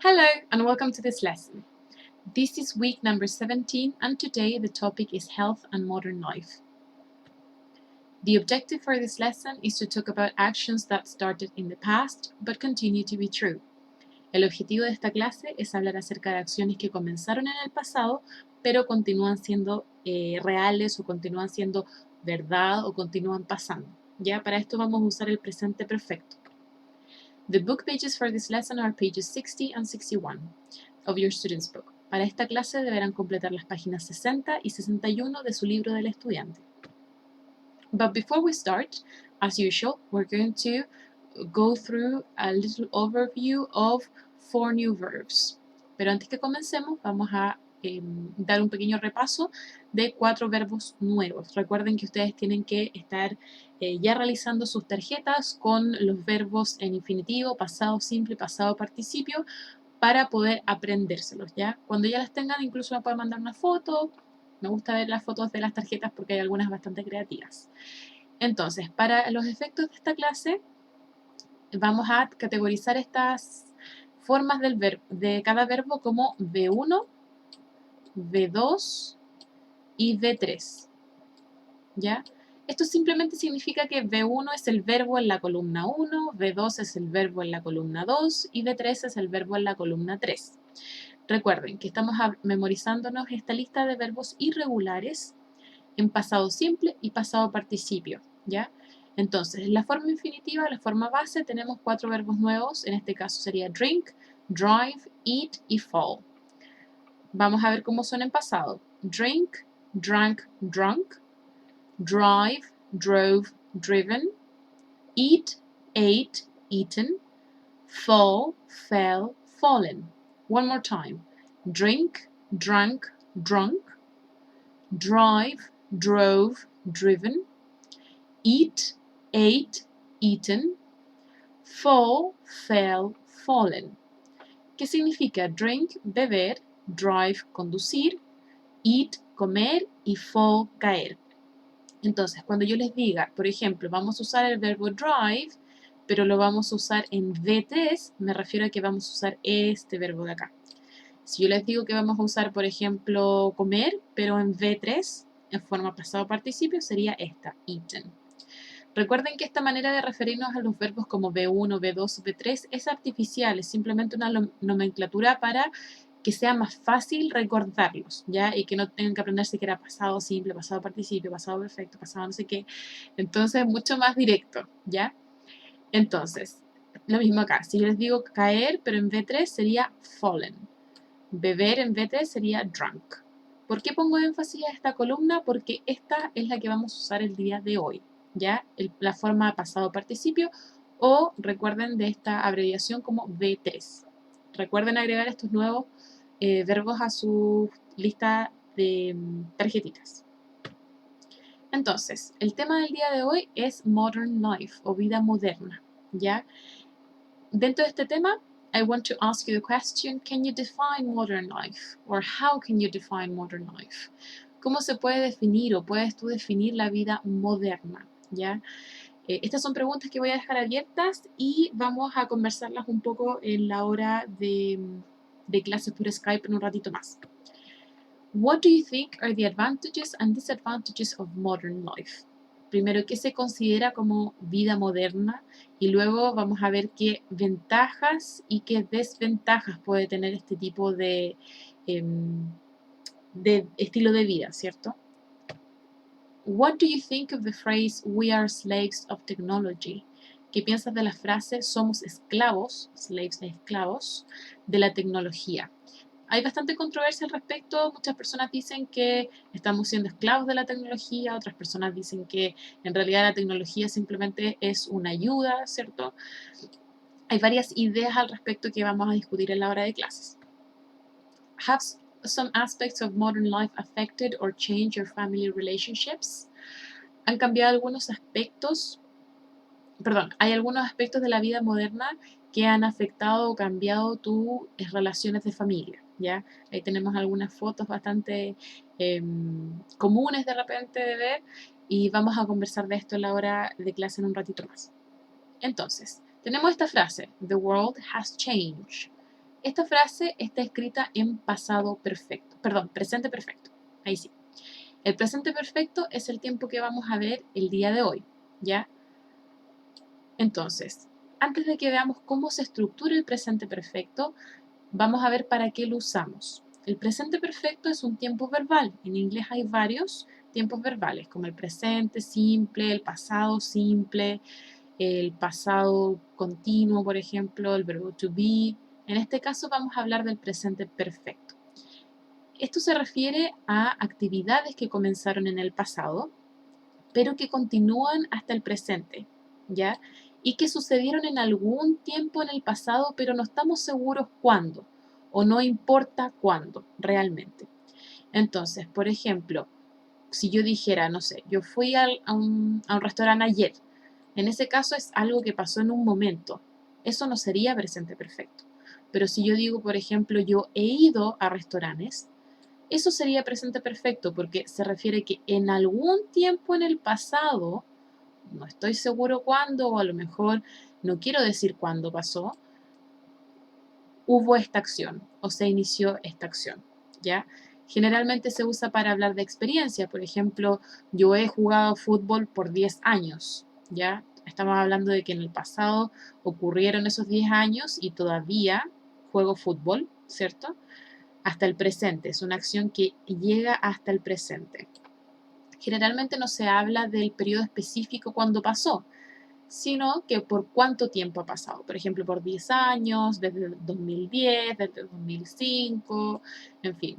Hello and welcome to this lesson. This is week number 17 and today the topic is health and modern life. The objective for this lesson is to talk about actions that started in the past but continue to be true. El objetivo de esta clase es hablar acerca de acciones que comenzaron en el pasado pero continúan siendo reales o continúan siendo verdad o continúan pasando. Ya para esto vamos a usar el presente perfecto. The book pages for this lesson are pages 60 and 61 of your student's book. Para esta clase deberán completar las páginas 60 y 61 de su libro del estudiante. But before we start, as usual, we're going to go through a little overview of 4 new verbs. Pero antes que comencemos, vamos a dar un pequeño repaso de 4 verbos nuevos. Recuerden que ustedes tienen que estar ya realizando sus tarjetas con los verbos en infinitivo, pasado simple, pasado participio, para poder aprendérselos, ¿ya? Cuando ya las tengan, incluso me pueden mandar una foto. Me gusta ver las fotos de las tarjetas porque hay algunas bastante creativas. Entonces, para los efectos de esta clase, vamos a categorizar estas formas de cada verbo como V1, V2 y V3, ¿ya? Esto simplemente significa que V1 es el verbo en la columna 1, V2 es el verbo en la columna 2 y V3 es el verbo en la columna 3. Recuerden que estamos memorizándonos esta lista de verbos irregulares en pasado simple y pasado participio, ¿ya? Entonces, en la forma infinitiva, la forma base, tenemos 4 verbos nuevos. En este caso sería drink, drive, eat y fall. Vamos a ver cómo son en pasado. Drink, drank, drunk. Drive, drove, driven. Eat, ate, eaten. Fall, fell, fallen. One more time. Drink, drank, drunk. Drive, drove, driven. Eat, ate, eaten. Fall, fell, fallen. ¿Qué significa drink? Beber, drive, conducir, eat, comer y fall, caer. Entonces, cuando yo les diga, por ejemplo, vamos a usar el verbo drive, pero lo vamos a usar en V3, me refiero a que vamos a usar este verbo de acá. Si yo les digo que vamos a usar, por ejemplo, comer, pero en V3, en forma pasado participio, sería esta, eaten. Recuerden que esta manera de referirnos a los verbos como V1, V2, V3 es artificial, es simplemente una nomenclatura para que sea más fácil recordarlos, ¿ya? Y que no tengan que aprenderse que era pasado simple, pasado participio, pasado perfecto, pasado no sé qué. Entonces, mucho más directo, ¿ya? Entonces, lo mismo acá. Si yo les digo caer, pero en V3 sería fallen. Beber en V3 sería drunk. ¿Por qué pongo énfasis a esta columna? Porque esta es la que vamos a usar el día de hoy, ¿ya? La forma pasado participio o recuerden de esta abreviación como V3. Recuerden agregar estos nuevos verbos a su lista de tarjetitas. Entonces, el tema del día de hoy es Modern Life o vida moderna, ¿ya? Dentro de este tema, I want to ask you the question, can you define modern life? Or how can you define modern life? ¿Cómo se puede definir o puedes tú definir la vida moderna? ¿Ya? Estas son preguntas que voy a dejar abiertas y vamos a conversarlas un poco en la hora de clases por Skype en un ratito más. What do you think are the advantages and disadvantages of modern life? Primero, ¿qué se considera como vida moderna? Y luego vamos a ver qué ventajas y qué desventajas puede tener este tipo de estilo de vida, ¿cierto? What do you think of the phrase "we are slaves of technology"? ¿Qué piensas de la frase "somos esclavos", slaves de esclavos, de la tecnología? Hay bastante controversia al respecto. Muchas personas dicen que estamos siendo esclavos de la tecnología, otras personas dicen que en realidad la tecnología simplemente es una ayuda, ¿cierto? Hay varias ideas al respecto que vamos a discutir en la hora de clases. Have some aspects of modern life affected or changed your family relationships? ¿Han cambiado algunos aspectos? Hay algunos aspectos de la vida moderna que han afectado o cambiado tus relaciones de familia, ¿ya? Ahí tenemos algunas fotos bastante comunes de repente de ver y vamos a conversar de esto en la hora de clase en un ratito más. Entonces, tenemos esta frase, the world has changed. Esta frase está escrita en pasado perfecto, perdón, presente perfecto. Ahí sí. El presente perfecto es el tiempo que vamos a ver el día de hoy, ¿ya? Entonces, antes de que veamos cómo se estructura el presente perfecto, vamos a ver para qué lo usamos. El presente perfecto es un tiempo verbal. En inglés hay varios tiempos verbales, como el presente simple, el pasado simple, el pasado continuo, por ejemplo, el verbo to be. En este caso vamos a hablar del presente perfecto. Esto se refiere a actividades que comenzaron en el pasado, pero que continúan hasta el presente, ¿ya? Y que sucedieron en algún tiempo en el pasado, pero no estamos seguros cuándo, o no importa cuándo realmente. Entonces, por ejemplo, si yo dijera, no sé, yo fui a un restaurante ayer, en ese caso es algo que pasó en un momento. Eso no sería presente perfecto. Pero si yo digo, por ejemplo, yo he ido a restaurantes, eso sería presente perfecto porque se refiere que en algún tiempo en el pasado, no estoy seguro cuándo, o a lo mejor no quiero decir cuándo pasó, hubo esta acción o se inició esta acción, ¿ya? Generalmente se usa para hablar de experiencia. Por ejemplo, yo he jugado fútbol por 10 años, ¿ya? Estamos hablando de que en el pasado ocurrieron esos 10 años y todavía juego fútbol, ¿cierto? Hasta el presente, es una acción que llega hasta el presente. Generalmente no se habla del periodo específico cuando pasó, sino que por cuánto tiempo ha pasado. Por ejemplo, por 10 años, desde el 2010, desde el 2005, en fin.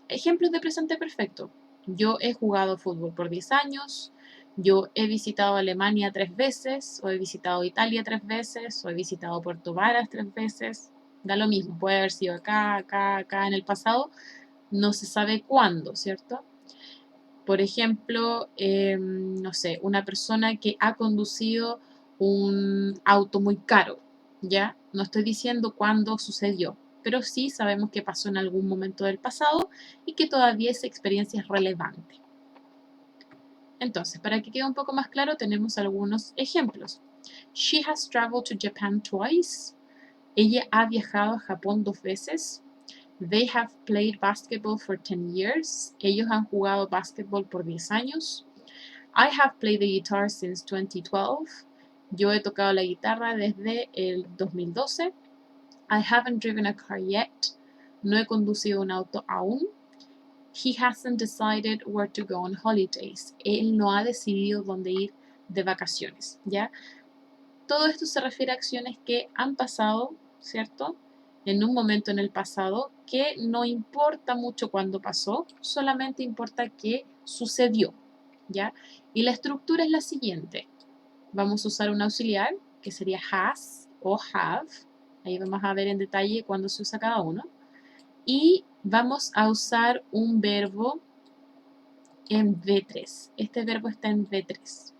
Ejemplos de presente perfecto. Yo he jugado fútbol por 10 años, yo he visitado Alemania 3 veces, o he visitado Italia 3 veces, o he visitado Puerto Varas 3 veces. Da lo mismo, puede haber sido acá, acá, acá en el pasado, no se sabe cuándo, ¿cierto? Por ejemplo, no sé, una persona que ha conducido un auto muy caro, ¿ya? No estoy diciendo cuándo sucedió, pero sí sabemos que pasó en algún momento del pasado y que todavía esa experiencia es relevante. Entonces, para que quede un poco más claro, tenemos algunos ejemplos. She has traveled to Japan twice. Ella ha viajado a Japón 2 veces. They have played basketball for 10 years. Ellos han jugado básquetbol por 10 años. I have played the guitar since 2012. Yo he tocado la guitarra desde el 2012. I haven't driven a car yet. No he conducido un auto aún. He hasn't decided where to go on holidays. Él no ha decidido dónde ir de vacaciones, ¿ya? Todo esto se refiere a acciones que han pasado, ¿cierto? En un momento en el pasado que no importa mucho cuándo pasó, solamente importa que sucedió, ¿ya? Y la estructura es la siguiente. Vamos a usar un auxiliar que sería has o have. Ahí vamos a ver en detalle cuándo se usa cada uno. Y vamos a usar un verbo en V3. Este verbo está en V3.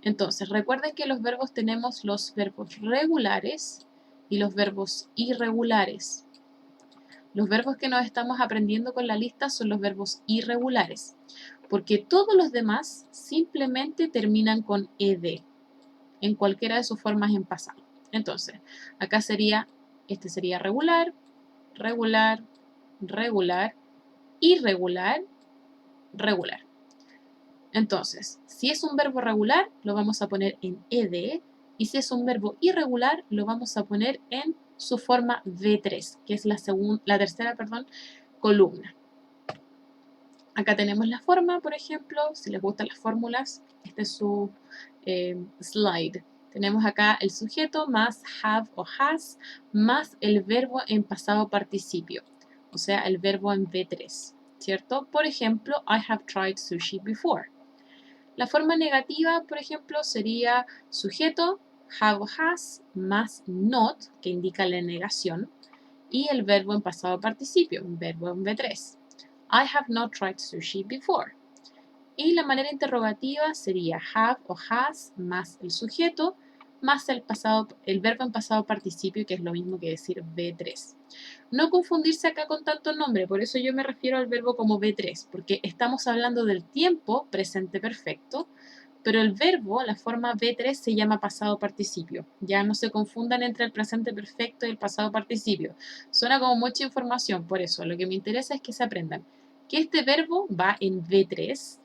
Entonces, recuerden que los verbos tenemos los verbos regulares y los verbos irregulares. Los verbos que nos estamos aprendiendo con la lista son los verbos irregulares, porque todos los demás simplemente terminan con ed, en cualquiera de sus formas en pasado. Entonces, acá sería, este sería regular, regular, regular, irregular, regular. Entonces, si es un verbo regular, lo vamos a poner en ed, y si es un verbo irregular, lo vamos a poner en su forma V3, que es la tercera columna. Acá tenemos la forma, por ejemplo, si les gustan las fórmulas, este es su slide. Tenemos acá el sujeto más have o has, más el verbo en pasado participio, o sea, el verbo en V3, ¿cierto? Por ejemplo, I have tried sushi before. La forma negativa, por ejemplo, sería sujeto, have o has, más not, que indica la negación, y el verbo en pasado participio, un verbo en V3. I have not tried sushi before. Y la manera interrogativa sería have o has más el sujeto más el verbo en pasado participio, que es lo mismo que decir V3. No confundirse acá con tanto nombre, por eso yo me refiero al verbo como V3, porque estamos hablando del tiempo presente perfecto, Pero el verbo, la forma V3, se llama pasado participio. Ya no se confundan entre el presente perfecto y el pasado participio. Suena como mucha información, por eso lo que me interesa es que se aprendan que este verbo va en V3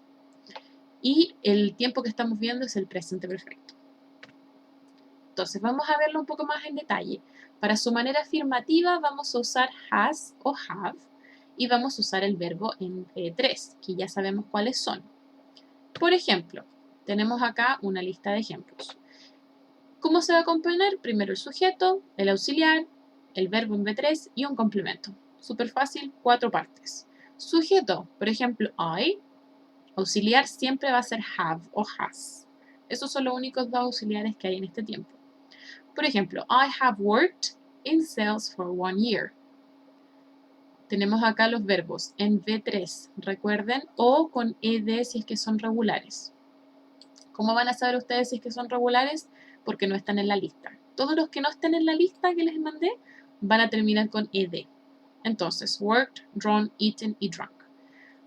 y el tiempo que estamos viendo es el presente perfecto. Entonces, vamos a verlo un poco más en detalle. Para su manera afirmativa vamos a usar has o have y vamos a usar el verbo en V3, que ya sabemos cuáles son. Por ejemplo, tenemos acá una lista de ejemplos. ¿Cómo se va a componer? Primero el sujeto, el auxiliar, el verbo en V3 y un complemento. Súper fácil, 4 partes. Sujeto, por ejemplo, I. Auxiliar siempre va a ser have o has. Esos son los únicos dos auxiliares que hay en este tiempo. Por ejemplo, I have worked in sales for 1 year. Tenemos acá los verbos en V3, recuerden, o con ed si es que son regulares. ¿Cómo van a saber ustedes si es que son regulares? Porque no están en la lista. Todos los que no estén en la lista que les mandé van a terminar con ed. Entonces, worked, drawn, eaten y drunk.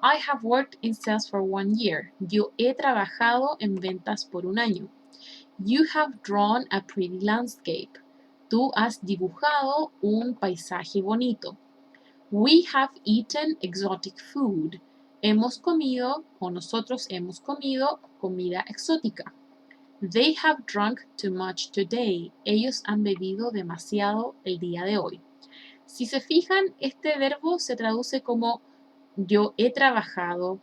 I have worked in sales for 1 year. Yo he trabajado en ventas por 1 año. You have drawn a pretty landscape. Tú has dibujado un paisaje bonito. We have eaten exotic food. Hemos comido o nosotros hemos comido comida exótica. They have drunk too much today. Ellos han bebido demasiado el día de hoy. Si se fijan, este verbo se traduce como yo he trabajado,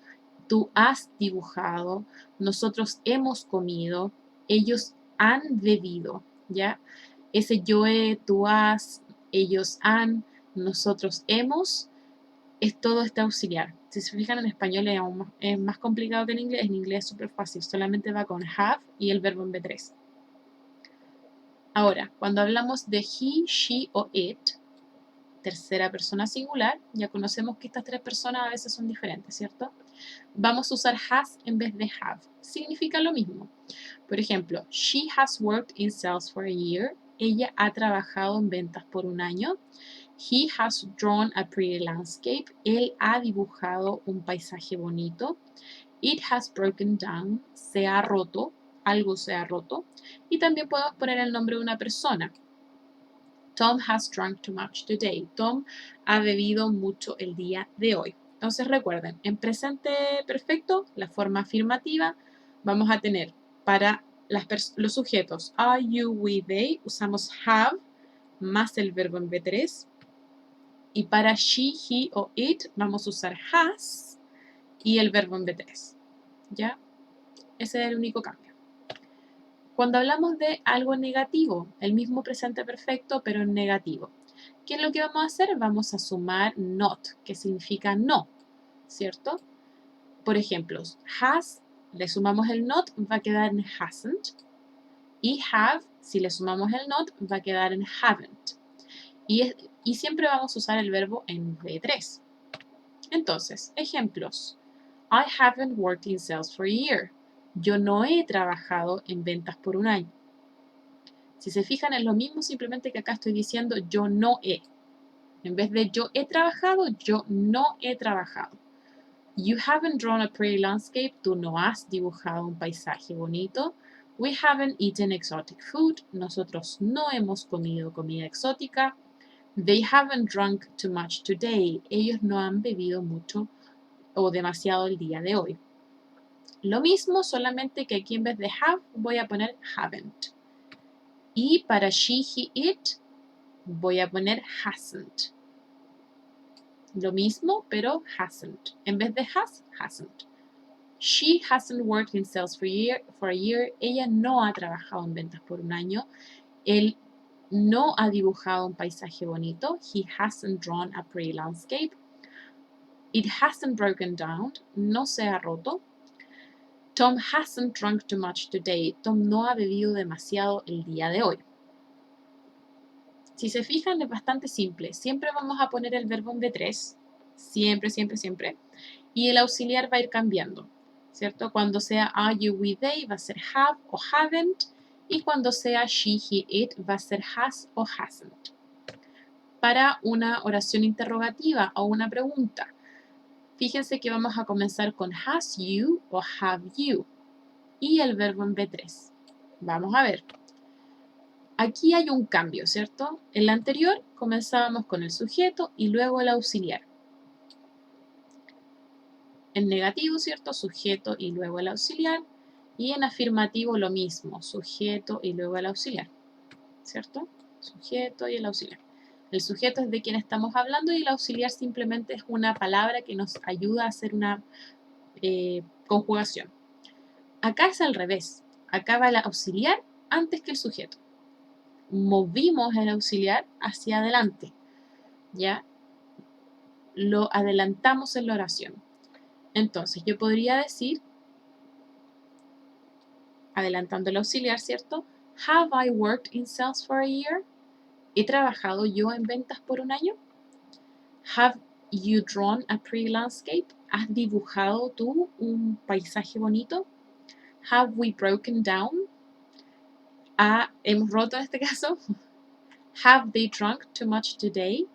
tú has dibujado, nosotros hemos comido, ellos han bebido, ¿ya? Ese yo he, tú has, ellos han, nosotros hemos, es todo este auxiliar. Si se fijan en español es más complicado que en inglés es súper fácil, solamente va con have y el verbo en V3. Ahora, cuando hablamos de he, she o it, tercera persona singular, ya conocemos que estas 3 personas a veces son diferentes, ¿cierto? Vamos a usar has en vez de have. Significa lo mismo. Por ejemplo, she has worked in sales for a year. Ella ha trabajado en ventas por 1 año. He has drawn a pretty landscape. Él ha dibujado un paisaje bonito. It has broken down. Se ha roto. Algo se ha roto. Y también podemos poner el nombre de una persona. Tom has drunk too much today. Tom ha bebido mucho el día de hoy. Entonces recuerden, en presente perfecto, la forma afirmativa, vamos a tener para los sujetos are, you, we, they, usamos have más el verbo en V3. Y para she, he o it, vamos a usar has y el verbo en V3. ¿Ya? Ese es el único cambio. Cuando hablamos de algo negativo, el mismo presente perfecto, pero en negativo. ¿Qué es lo que vamos a hacer? Vamos a sumar not, que significa no, ¿cierto? Por ejemplo, has, le sumamos el not, va a quedar en hasn't. Y have, si le sumamos el not, va a quedar en haven't. Y siempre vamos a usar el verbo en V3. Entonces, ejemplos. I haven't worked in sales for a year. Yo no he trabajado en ventas por 1 año. Si se fijan, es lo mismo, simplemente que acá estoy diciendo yo no he. En vez de yo he trabajado, yo no he trabajado. You haven't drawn a pretty landscape. Tú no has dibujado un paisaje bonito. We haven't eaten exotic food. Nosotros no hemos comido comida exótica. They haven't drunk too much today. Ellos no han bebido mucho o demasiado el día de hoy. Lo mismo, solamente que aquí en vez de have voy a poner haven't. Y para she, he, it voy a poner hasn't. Lo mismo, pero hasn't. En vez de has, hasn't. She hasn't worked in sales for a year. Ella no ha trabajado en ventas por 1 año. Él no ha dibujado un paisaje bonito. He hasn't drawn a pretty landscape. It hasn't broken down. No se ha roto. Tom hasn't drunk too much today. Tom no ha bebido demasiado el día de hoy. Si se fijan, es bastante simple. Siempre vamos a poner el verbo en V3. Siempre, siempre, siempre. Y el auxiliar va a ir cambiando, ¿cierto? Cuando sea are, you, we, they, va a ser have o haven't. Y cuando sea she, he, it, va a ser has o hasn't. Para una oración interrogativa o una pregunta, fíjense que vamos a comenzar con has you o have you. y el verbo en V3. Vamos a ver. Aquí hay un cambio, ¿cierto? En la anterior comenzábamos con el sujeto y luego el auxiliar. En negativo, ¿cierto? Sujeto y luego el auxiliar. Y en afirmativo lo mismo, sujeto y luego el auxiliar, ¿cierto? Sujeto y el auxiliar. El sujeto es de quien estamos hablando y el auxiliar simplemente es una palabra que nos ayuda a hacer una conjugación. Acá es al revés. Acá va el auxiliar antes que el sujeto. Movimos el auxiliar hacia adelante, ¿ya? Lo adelantamos en la oración. Entonces, yo podría decir, adelantando el auxiliar, ¿cierto? Have I worked in sales for a year? ¿He trabajado yo en ventas por un año? Have you drawn a pretty landscape? ¿Has dibujado tú un paisaje bonito? Have we broken down? ¿Hemos roto en este caso? Have they drunk too much today?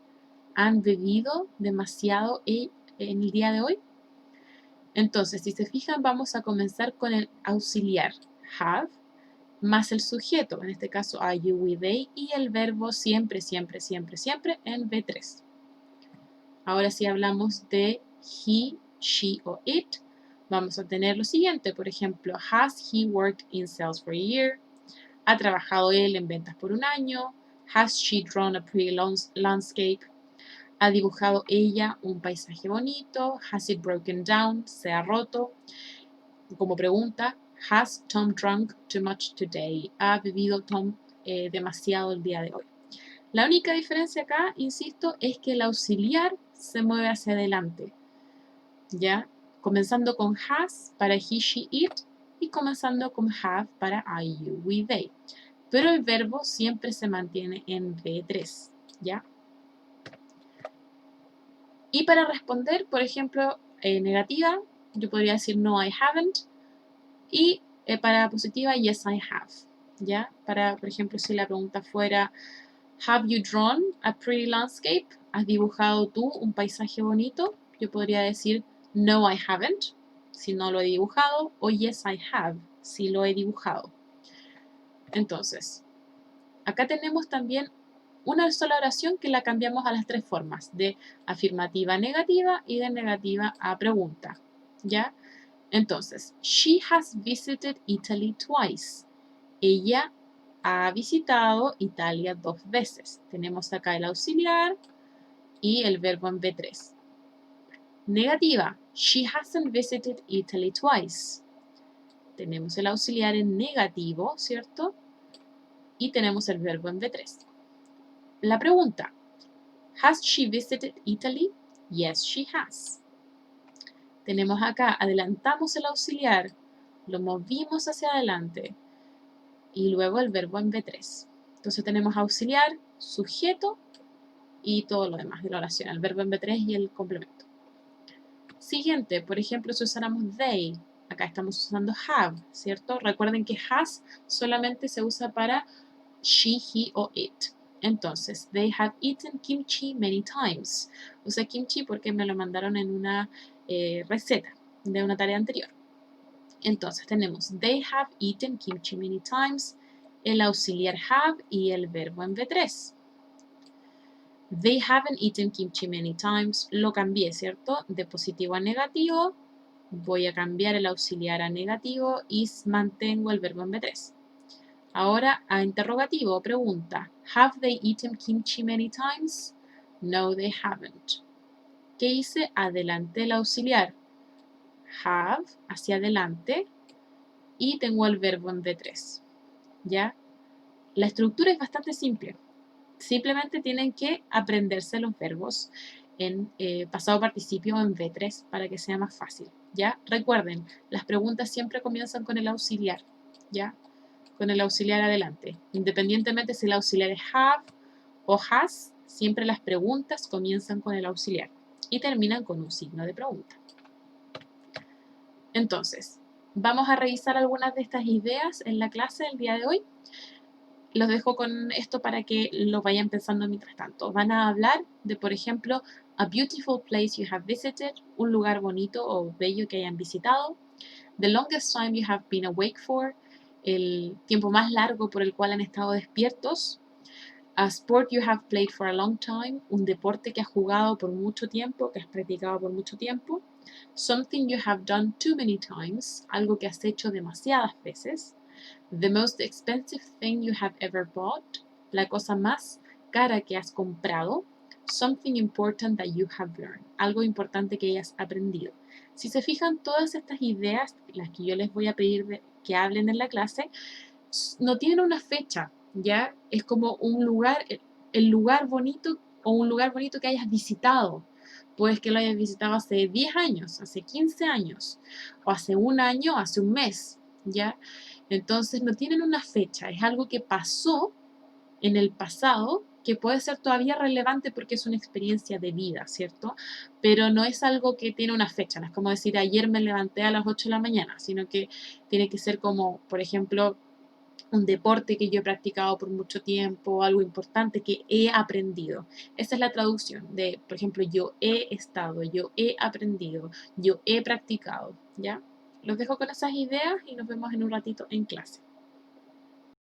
¿Han bebido demasiado en el día de hoy? Entonces, si se fijan, vamos a comenzar con el auxiliar, have, más el sujeto, en este caso are you, we, they, y el verbo siempre, siempre, siempre, siempre en V3. Ahora si hablamos de he, she o it, vamos a tener lo siguiente, por ejemplo, has he worked in sales for a year? ¿Ha trabajado él en ventas por un año? Has she drawn a pretty landscape? ¿Ha dibujado ella un paisaje bonito? Has it broken down? ¿Se ha roto? Como pregunta, has Tom drunk too much today? ¿Ha bebido Tom demasiado el día de hoy? La única diferencia acá, insisto, es que el auxiliar se mueve hacia adelante, ¿ya? Comenzando con has para he, she, it y comenzando con have para I, you, we, they. Pero el verbo siempre se mantiene en V3, ¿ya? Y para responder, por ejemplo, negativa, yo podría decir no, I haven't. Y para positiva, yes, I have. ¿Ya? Para, por ejemplo, si la pregunta fuera, have you drawn a pretty landscape? ¿Has dibujado tú un paisaje bonito? Yo podría decir, no, I haven't, si no lo he dibujado, o yes, I have, si lo he dibujado. Entonces, acá tenemos también una sola oración que la cambiamos a las tres formas, de afirmativa a negativa y de negativa a pregunta, ¿ya? Entonces, she has visited Italy twice. Ella ha visitado Italia 2 veces. Tenemos acá el auxiliar y el verbo en V3. Negativa, she hasn't visited Italy twice. Tenemos el auxiliar en negativo, ¿cierto? Y tenemos el verbo en V3. La pregunta, has she visited Italy? Yes, she has. Tenemos acá, adelantamos el auxiliar, lo movimos hacia adelante y luego el verbo en V3. Entonces tenemos auxiliar, sujeto y todo lo demás de la oración, el verbo en V3 y el complemento. Siguiente, por ejemplo, si usáramos they, acá estamos usando have, ¿cierto? Recuerden que has solamente se usa para she, he o it. Entonces, they have eaten kimchi many times. Usé kimchi porque me lo mandaron en una receta de una tarea anterior. Entonces tenemos they have eaten kimchi many times, el auxiliar have y el verbo en V3. They haven't eaten kimchi many times, lo cambié, ¿cierto? De positivo a negativo, voy a cambiar el auxiliar a negativo y mantengo el verbo en V3. Ahora a interrogativo, pregunta, have they eaten kimchi many times? No, they haven't. ¿Qué hice? Adelanté el auxiliar. Have, hacia adelante, y tengo el verbo en V3. ¿Ya? La estructura es bastante simple. Simplemente tienen que aprenderse los verbos en pasado participio en V3 para que sea más fácil. ¿Ya? Recuerden, las preguntas siempre comienzan con el auxiliar. ¿Ya? Con el auxiliar adelante. Independientemente si el auxiliar es have o has, siempre las preguntas comienzan con el auxiliar y terminan con un signo de pregunta. Entonces, vamos a revisar algunas de estas ideas en la clase del día de hoy. los dejo con esto para que lo vayan pensando mientras tanto. Van a hablar de, por ejemplo, a beautiful place you have visited, un lugar bonito o bello que hayan visitado. The longest time you have been awake for, el tiempo más largo por el cual han estado despiertos. A sport you have played for a long time, un deporte que has jugado por mucho tiempo, que has practicado por mucho tiempo. Something you have done too many times, algo que has hecho demasiadas veces. The most expensive thing you have ever bought, la cosa más cara que has comprado. Something important that you have learned, algo importante que hayas aprendido. Si se fijan, todas estas ideas, las que yo les voy a pedir que hablen en la clase, no tienen una fecha, ¿ya? Es como un lugar, el lugar bonito o un lugar bonito que hayas visitado. Puedes que lo hayas visitado hace 10 años, hace 15 años, o hace un año, hace un mes, ¿ya? Entonces no tienen una fecha, es algo que pasó en el pasado que puede ser todavía relevante porque es una experiencia de vida, ¿cierto? Pero no es algo que tiene una fecha, no es como decir ayer me levanté a las 8 de la mañana, sino que tiene que ser como, por ejemplo, un deporte que yo he practicado por mucho tiempo, algo importante que he aprendido. Esa es la traducción de, por ejemplo, yo he estado, yo he aprendido, yo he practicado, ¿ya? Los dejo con esas ideas y nos vemos en un ratito en clase.